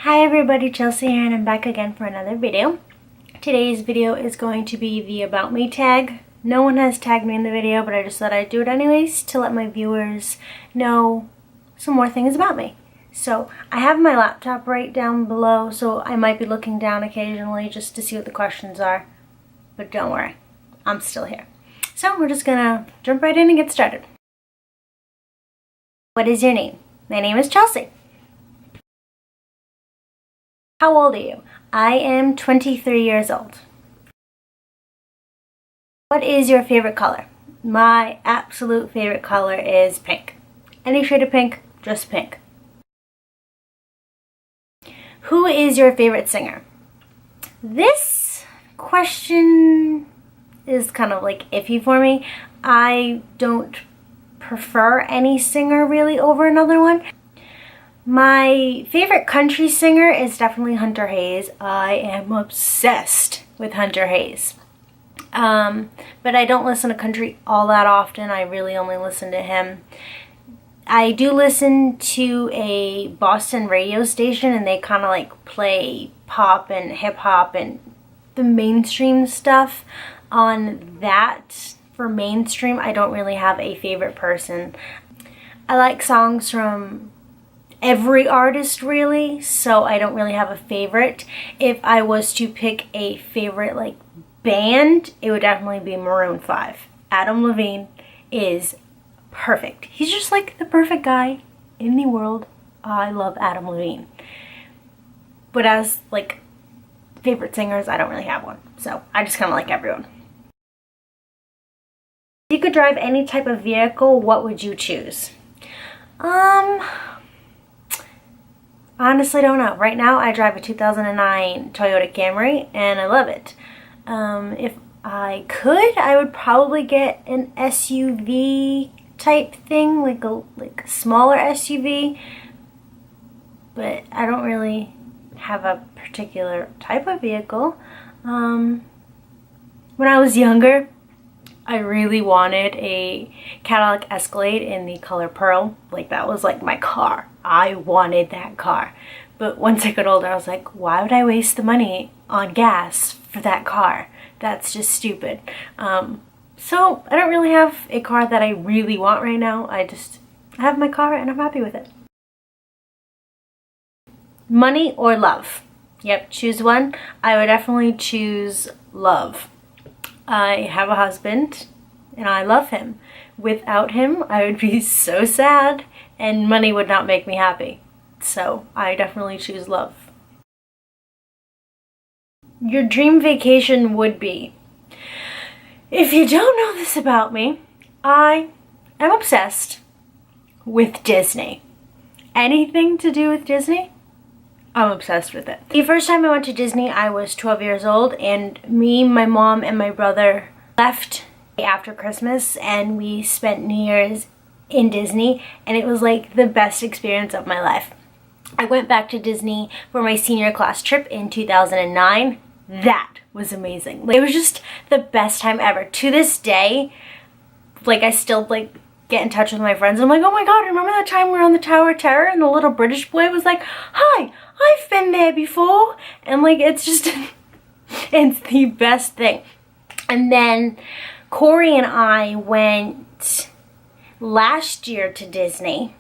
Hi everybody, Chelsea here, and I'm back again for another video. Today's video is going to be the About Me tag. No one has tagged me in the video, but I just thought I'd do it anyways to let my viewers know some more things about me. So I have my laptop right down below, so I might be looking down occasionally just to see what the questions are. But don't worry, I'm still here. So we're just gonna jump right in and get started. What is your name? My name is Chelsea. How old are you? I am 23 years old. What is your favorite color? My absolute favorite color is pink. Any shade of pink, just pink. Who is your favorite singer? This question is kind of like iffy for me. I don't prefer any singer really over another one. My favorite country singer is definitely Hunter Hayes. I am obsessed with Hunter Hayes. But I don't listen to country all that often. I really only listen to him. I do listen to a Boston radio station, and they kind of like play pop and hip hop and the mainstream stuff on that. For mainstream, I don't really have a favorite person. I like songs from every artist really, so I don't really have a favorite. If I was to pick a favorite like band, it would definitely be Maroon 5. Adam Levine is perfect. He's just like the perfect guy in the world. I love Adam Levine. But as like favorite singers, I don't really have one. So I just kind of like everyone. If you could drive any type of vehicle, what would you choose? Honestly, don't know. Right now, I drive a 2009 Toyota Camry, and I love it. If I could, I would probably get an SUV type thing, like a smaller SUV. But I don't really have a particular type of vehicle. When I was younger, I really wanted a Cadillac Escalade in the color pearl. Like, that was like my car. I wanted that car. But once I got older, I was like, why would I waste the money on gas for that car? That's just stupid. So I don't really have a car that I really want right now. I have my car and I'm happy with it. Money or love? Yep, choose one. I would definitely choose love. I have a husband and I love him. Without him, I would be so sad and money would not make me happy. So I definitely choose love. Your dream vacation would be? If you don't know this about me, I am obsessed with Disney. Anything to do with Disney, I'm obsessed with it. The first time I went to Disney, I was 12 years old, and me, my mom, and my brother left after Christmas, and we spent New Year's in Disney, and it was like the best experience of my life. I went back to Disney for my senior class trip in 2009. That was amazing. Like, it was just the best time ever. To this day, like, I still like get in touch with my friends. I'm like, oh my god, remember that time we were on the Tower of Terror and the little British boy was like, hi, I've been there before. And like, it's just it's the best thing. And then Corey and I went last year to Disney,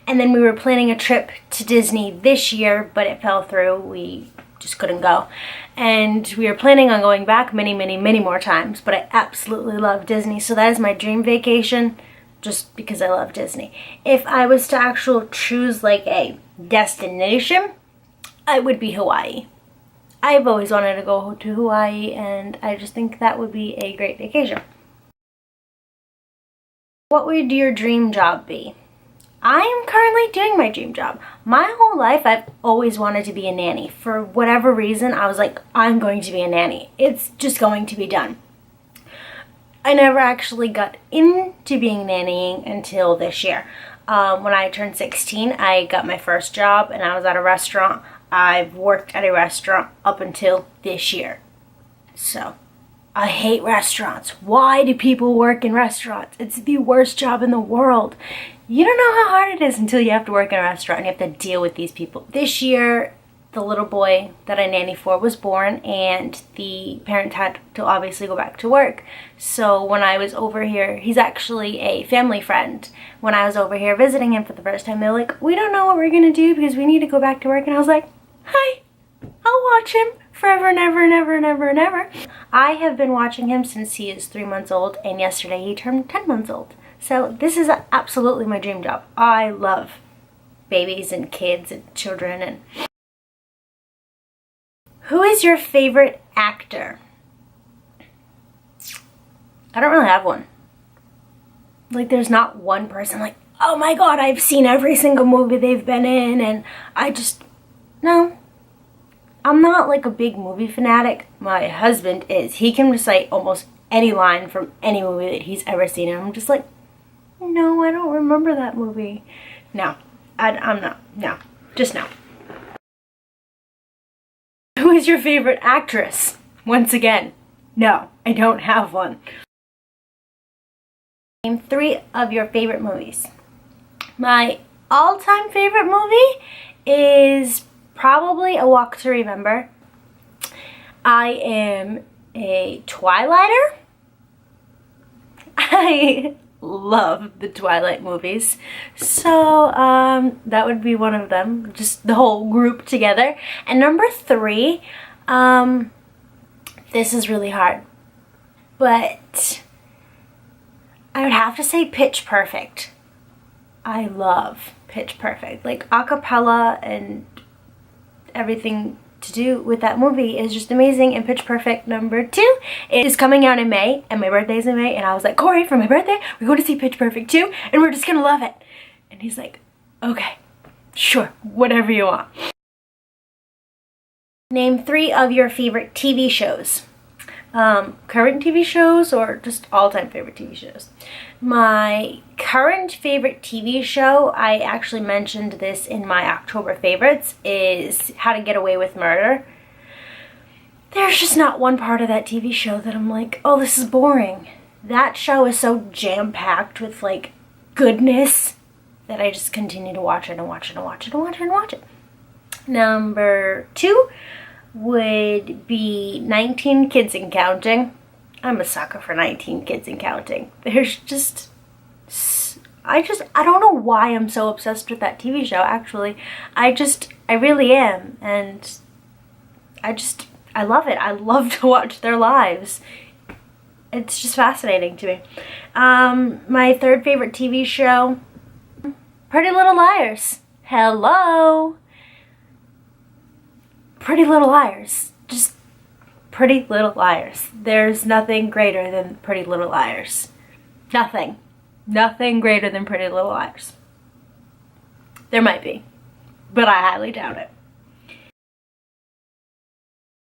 and then we were planning a trip to Disney this year, but it fell through. We just couldn't go, and we were planning on going back many more times, but I absolutely love Disney, so that is my dream vacation, just because I love Disney. If I was to actually choose like a destination, I would be Hawaii. I've always wanted to go to Hawaii, and I just think that would be a great vacation. What would your dream job be? I am currently doing my dream job. My whole life, I've always wanted to be a nanny. For whatever reason, I was like, I'm going to be a nanny. It's just going to be done. I never actually got into being nannying until this year. When I turned 16, I got my first job, and I was at a restaurant. I've worked at a restaurant up until this year. So, I hate restaurants. Why do people work in restaurants? It's the worst job in the world. You don't know how hard it is until you have to work in a restaurant and you have to deal with these people. This year, the little boy that I nanny for was born, and the parent had to obviously go back to work. So when I was over here, he's actually a family friend. When I was over here visiting him for the first time, they were like, we don't know what we're gonna do because we need to go back to work. And I was like, hi, I'll watch him forever and ever and ever and ever and ever. I have been watching him since he is 3 months old, and yesterday he turned 10 months old. So this is absolutely my dream job. I love babies and kids and children. And who is your favorite actor? I don't really have one. Like, there's not one person like, oh my god, I've seen every single movie they've been in, and no. I'm not like a big movie fanatic. My husband is. He can recite almost any line from any movie that he's ever seen, and I'm just like, no, I don't remember that movie. No, I'm not. No, just no. Who is your favorite actress? Once again, no, I don't have one. Name 3 of your favorite movies. My all-time favorite movie is probably A Walk to Remember. I am a Twilighter. I love the Twilight movies. So that would be one of them. Just the whole group together. And number 3, this is really hard, but I would have to say Pitch Perfect. I love Pitch Perfect. Like, a cappella and everything to do with that movie is just amazing. And Pitch Perfect number 2 is coming out in May, and my birthday's in May, and I was like, Corey, for my birthday, we're going to see Pitch Perfect 2, and we're just gonna love it. And he's like, okay, sure, whatever you want. Name 3 of your favorite TV shows. Current TV shows or just all-time favorite TV shows? My current favorite TV show, I actually mentioned this in my October favorites, is How to Get Away with Murder. There's just not one part of that TV show that I'm like, oh, this is boring. That show is so jam-packed with like goodness that I just continue to watch it and watch it and watch it and watch it and watch it. Number 2 would be 19 Kids and Counting. I'm a sucker for 19 Kids and Counting. There's just, I don't know why I'm so obsessed with that TV show, actually. I really am, and I love it. I love to watch their lives. It's just fascinating to me. My 3rd favorite TV show, Pretty Little Liars. Hello! Pretty Little Liars. Just Pretty Little Liars. There's nothing greater than Pretty Little Liars. Nothing. Nothing greater than Pretty Little Liars. There might be, but I highly doubt it.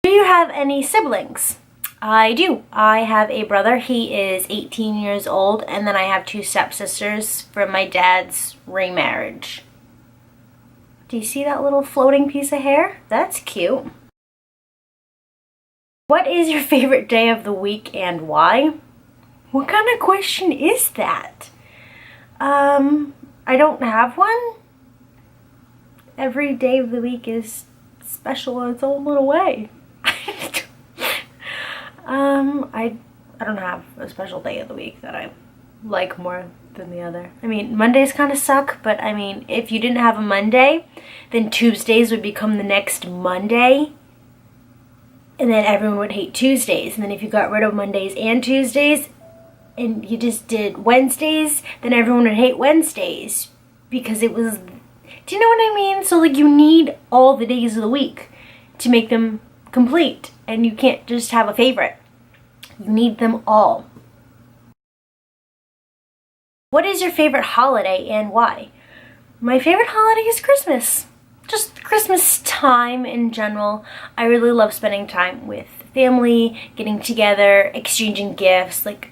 Do you have any siblings? I do. I have a brother. He is 18 years old, and then I have 2 stepsisters from my dad's remarriage. Do you see that little floating piece of hair? That's cute. What is your favorite day of the week and why? What kind of question is that? I don't have one. Every day of the week is special in its own little way. I don't have a special day of the week that I like more than the other. I mean, Mondays kind of suck, but I mean, if you didn't have a Monday, then Tuesdays would become the next Monday, and then everyone would hate Tuesdays. And then if you got rid of Mondays and Tuesdays, and you just did Wednesdays, then everyone would hate Wednesdays, because it was, do you know what I mean? So like, you need all the days of the week to make them complete, and you can't just have a favorite. You need them all. What is your favorite holiday and why? My favorite holiday is Christmas. Just Christmas time in general. I really love spending time with family, getting together, exchanging gifts. Like,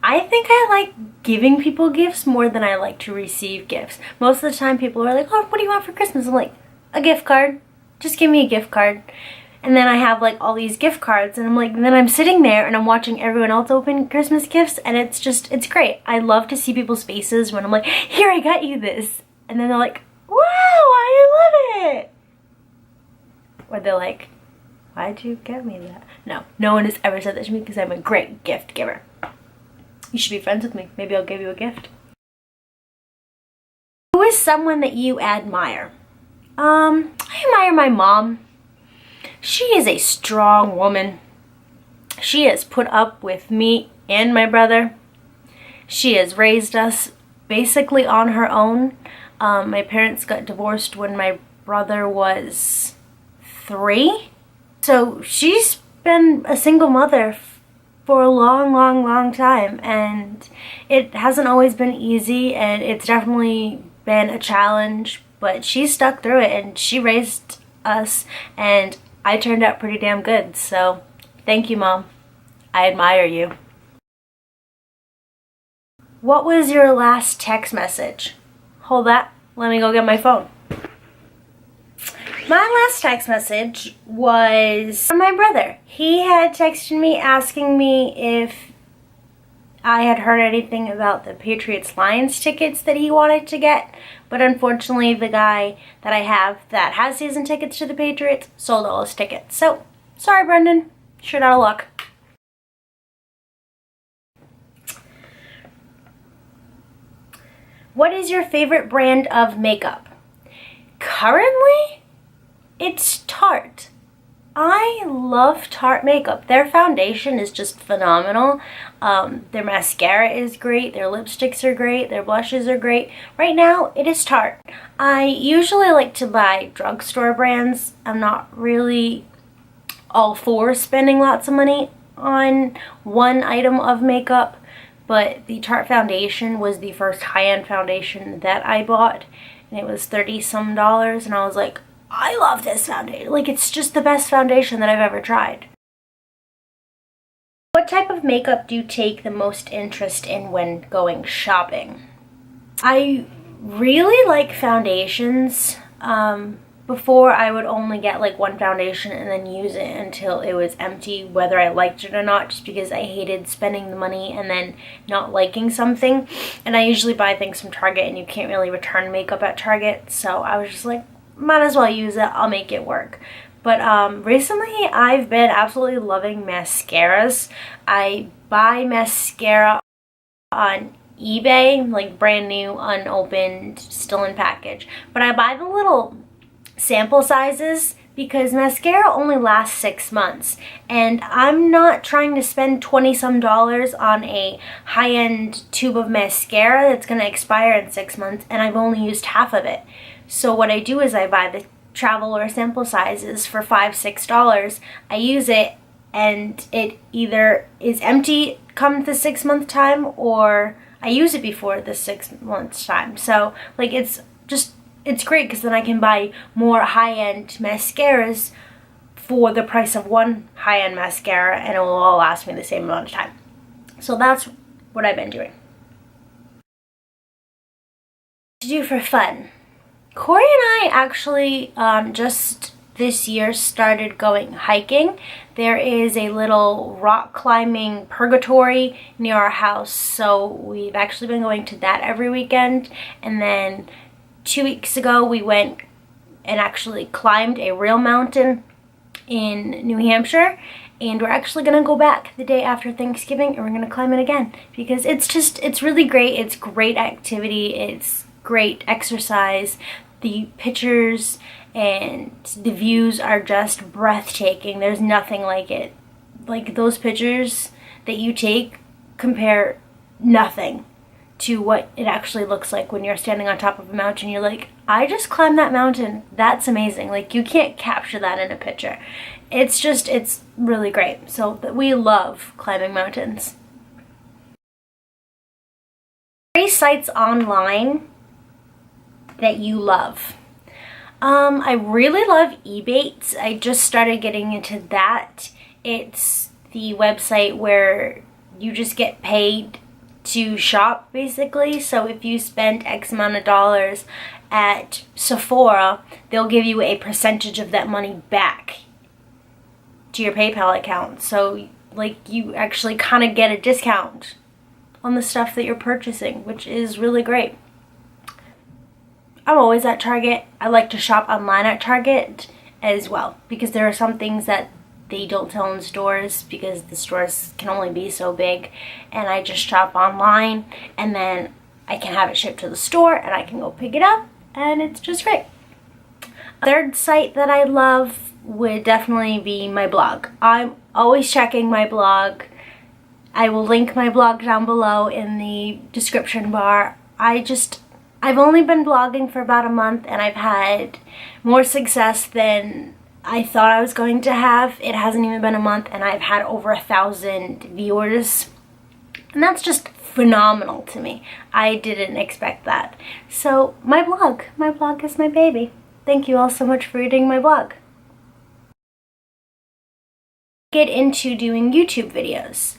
I think I like giving people gifts more than I like to receive gifts. Most of the time people are like, oh, what do you want for Christmas? I'm like, a gift card. Just give me a gift card. And then I have like all these gift cards, and I'm like, and then I'm sitting there and I'm watching everyone else open Christmas gifts, and it's great. I love to see people's faces when I'm like, here, I got you this. And then they're like, wow, I love it. Or they're like, why'd you get me that? No, no one has ever said that to me because I'm a great gift giver. You should be friends with me. Maybe I'll give you a gift. Who is someone that you admire? I admire my mom. She is a strong woman. She has put up with me and my brother. She has raised us basically on her own. My parents got divorced when my brother was 3. So she's been a single mother for a long time, and it hasn't always been easy, and it's definitely been a challenge, but she stuck through it and she raised us, and I turned out pretty damn good. So thank you, Mom. I admire you. What was your last text message? Hold that. Let me go get my phone. My last text message was from my brother. He had texted me asking me if I had heard anything about the Patriots-Lions tickets that he wanted to get, but unfortunately the guy that I have that has season tickets to the Patriots sold all his tickets. So, sorry Brendan, shit out of luck. What is your favorite brand of makeup? Currently, it's Tarte. I love Tarte makeup. Their foundation is just phenomenal. Their mascara is great. Their lipsticks are great. Their blushes are great. Right now, it is Tarte. I usually like to buy drugstore brands. I'm not really all for spending lots of money on one item of makeup, but the Tarte foundation was the first high-end foundation that I bought, and it was $30-some, and I was like, I love this foundation. Like, it's just the best foundation that I've ever tried. What type of makeup do you take the most interest in when going shopping? I really like foundations. Before, I would only get like one foundation and then use it until it was empty, whether I liked it or not, just because I hated spending the money and then not liking something. And I usually buy things from Target, and you can't really return makeup at Target, so I was just like, might as well use it, I'll make it work. But recently I've been absolutely loving mascaras. I buy mascara on eBay, like brand new, unopened, still in package. But I buy the little sample sizes because mascara only lasts 6 months, and I'm not trying to spend $20-some on a high-end tube of mascara that's going to expire in 6 months, and I've only used half of it. So what I do is I buy the travel or sample sizes for $5-6. I use it, and it either is empty come the 6 month time, or I use it before the 6 months time. So like it's great because then I can buy more high-end mascaras for the price of one high-end mascara, and it will all last me the same amount of time. So that's what I've been doing. To do for fun. Corey and I actually just this year started going hiking. There is a little rock climbing purgatory near our house, so we've actually been going to that every weekend. And then 2 weeks ago we went and actually climbed a real mountain in New Hampshire, and we're actually gonna go back the day after Thanksgiving, and we're gonna climb it again because it's really great. It's great activity, it's great exercise. The pictures and the views are just breathtaking. There's nothing like it. Like, those pictures that you take compare nothing to what it actually looks like when you're standing on top of a mountain. You're like, I just climbed that mountain. That's amazing. Like, you can't capture that in a picture. It's really great. So we love climbing mountains. 3 sites online that you love. I really love Ebates. I just started getting into that. It's the website where you just get paid to shop, basically. So if you spend X amount of dollars at Sephora, they'll give you a percentage of that money back to your PayPal account. So like, you actually kind of get a discount on the stuff that you're purchasing, which is really great. I'm always at Target. I like to shop online at Target, as well, because there are some things that they don't sell in stores because the stores can only be so big, and I just shop online and then I can have it shipped to the store and I can go pick it up, and it's just great. A third site that I love would definitely be my blog. I'm always checking my blog. I will link my blog down below in the description bar. I've only been blogging for about a month and I've had more success than I thought I was going to have. It hasn't even been a month and I've had over 1,000 viewers. And that's just phenomenal to me. I didn't expect that. So my blog is my baby. Thank you all so much for reading my blog. Get into doing YouTube videos.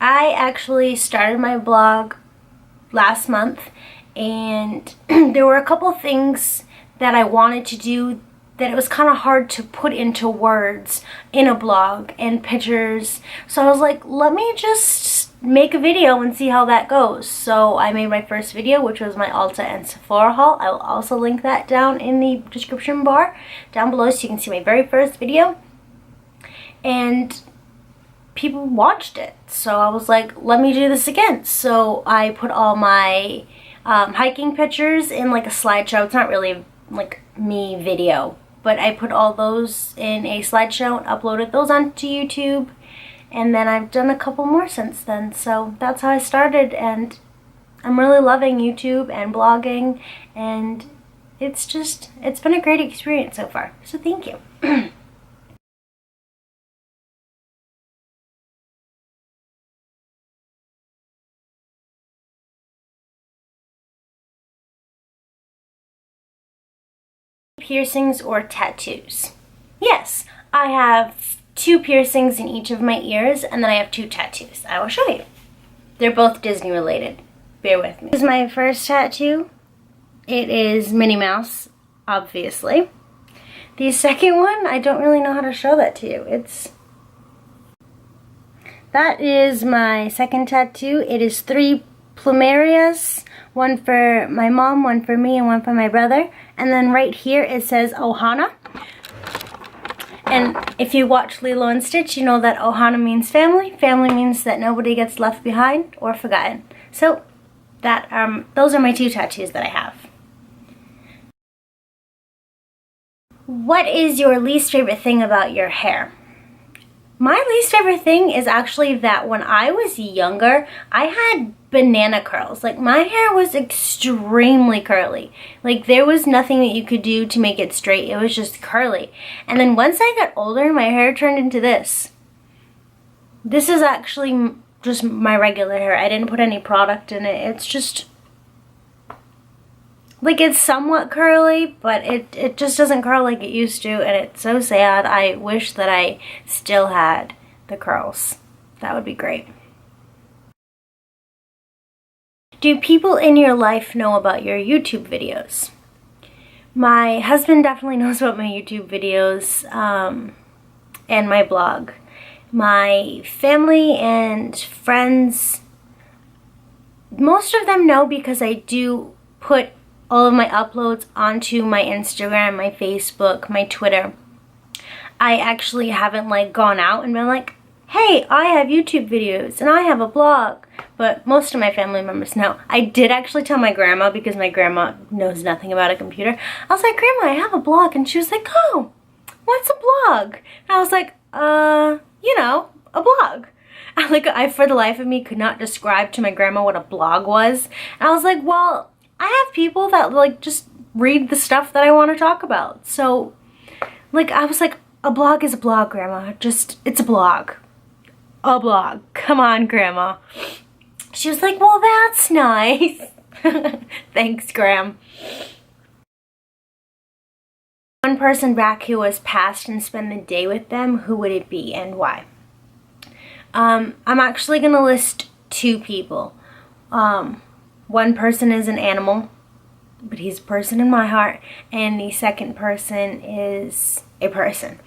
I actually started my blog last month, and there were a couple things that I wanted to do that it was kind of hard to put into words in a blog and pictures. So I was like, let me just make a video and see how that goes. So I made my first video, which was my Ulta and Sephora haul. I will also link that down in the description bar down below so you can see my very first video. And people watched it. So I was like, let me do this again. So I put all my hiking pictures in like a slideshow. It's not really like me video, but I put all those in a slideshow and uploaded those onto YouTube. And then I've done a couple more since then. So that's how I started, and I'm really loving YouTube and blogging, and it's been a great experience so far. So thank you. Piercings or tattoos? Yes, I have 2 piercings in each of my ears, and then I have 2 tattoos. I will show you. They're both Disney related. Bear with me. This is my first tattoo. It is Minnie Mouse, obviously. The second one, I don't really know how to show that to you. That is my second tattoo. It is 3 plumerias. One for my mom, one for me, and one for my brother. And then right here it says Ohana. And if you watch Lilo and Stitch, you know that Ohana means family. Family means that nobody gets left behind or forgotten. So those are my 2 tattoos that I have. What is your least favorite thing about your hair? My least favorite thing is actually that when I was younger, I had banana curls. Like, my hair was extremely curly. Like, there was nothing that you could do to make it straight. It was just curly. And then once I got older, my hair turned into this. This is actually just my regular hair. I didn't put any product in it. It's just, like, it's somewhat curly, but it just doesn't curl like it used to, and it's so sad. I wish that I still had the curls. That would be great. Do people in your life know about your YouTube videos? My husband definitely knows about my YouTube videos and my blog. My family and friends, most of them know because I do put all of my uploads onto my Instagram, my Facebook, my Twitter. I actually haven't like gone out and been like, hey, I have YouTube videos and I have a blog. But most of my family members know. I did actually tell my grandma, because my grandma knows nothing about a computer. I was like, Grandma, I have a blog. And she was like, oh, what's a blog? And I was like, you know, a blog. I, for the life of me, could not describe to my grandma what a blog was. And I was like, well, I have people that like just read the stuff that I want to talk about. So, like, I was like, a blog is a blog, Grandma. Just, it's a blog. A blog. Come on, Grandma. She was like, well, that's nice. Thanks, Gram. One person back who has passed and spend the day with them, who would it be and why? I'm actually going to list 2 people. One person is an animal, but he's a person in my heart, and the second person is a person.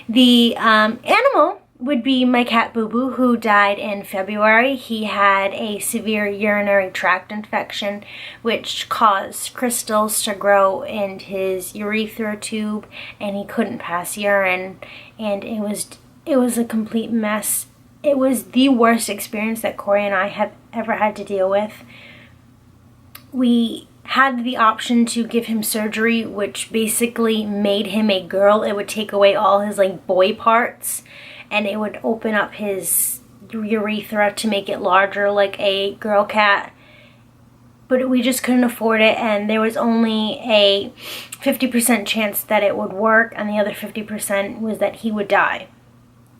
The animal would be my cat Boo Boo, who died in February. He had a severe urinary tract infection, which caused crystals to grow in his urethra tube, and he couldn't pass urine, and it was a complete mess. It was the worst experience that Corey and I have ever had to deal with. We had the option to give him surgery, which basically made him a girl. It would take away all his like boy parts, and it would open up his urethra to make it larger like a girl cat. But we just couldn't afford it, and there was only a 50% chance that it would work, and the other 50% was that he would die.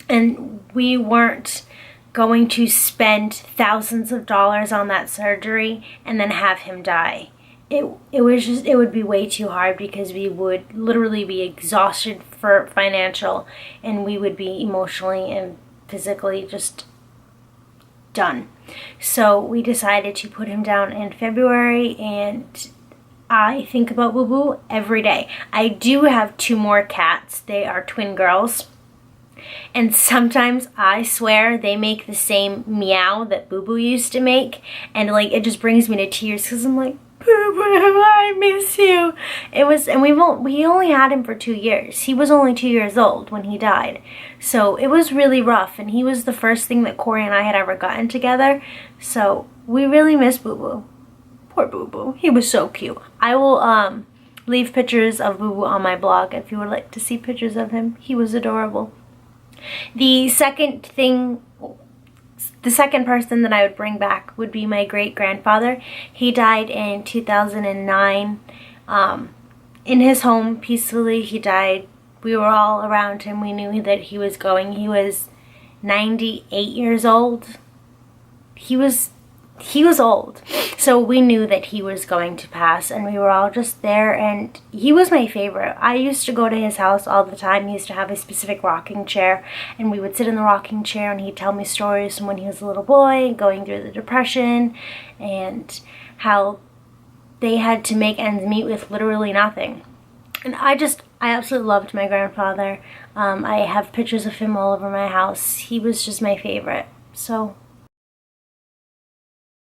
And we weren't going to spend thousands of dollars on that surgery and then have him die. It would be way too hard, because we would literally be exhausted for financial, and we would be emotionally and physically just done. So we decided to put him down in February, and I think about Boo Boo every day. I do have 2 more cats. They are twin girls. And sometimes I swear they make the same meow that Boo Boo used to make, and like it just brings me to tears, because I'm like, Boo Boo, I miss you. We only had him for 2 years. He was only 2 years old when he died, so it was really rough. And he was the first thing that Corey and I had ever gotten together, so we really miss Boo Boo. Poor Boo Boo. He was so cute. I will leave pictures of Boo Boo on my blog if you would like to see pictures of him. He was adorable. The second person that I would bring back would be my great-grandfather. He died in 2009 in his home peacefully. He died. We were all around him. We knew that he was going. He was 98 years old. He was old. So we knew that he was going to pass, and we were all just there, and he was my favorite. I used to go to his house all the time. He used to have a specific rocking chair, and we would sit in the rocking chair, and he'd tell me stories from when he was a little boy, going through the Depression, and how they had to make ends meet with literally nothing. And I absolutely loved my grandfather. I have pictures of him all over my house. He was just my favorite. So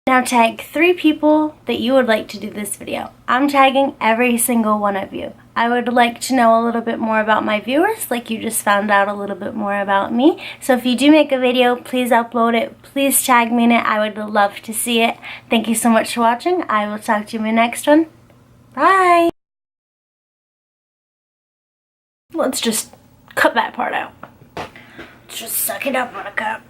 now tag 3 people that you would like to do this video. I'm tagging every single one of you. I would like to know a little bit more about my viewers, like you just found out a little bit more about me. So if you do make a video, please upload it. Please tag me in it. I would love to see it. Thank you so much for watching. I will talk to you in my next one. Bye! Let's just cut that part out. Let's just suck it up, Buttercup.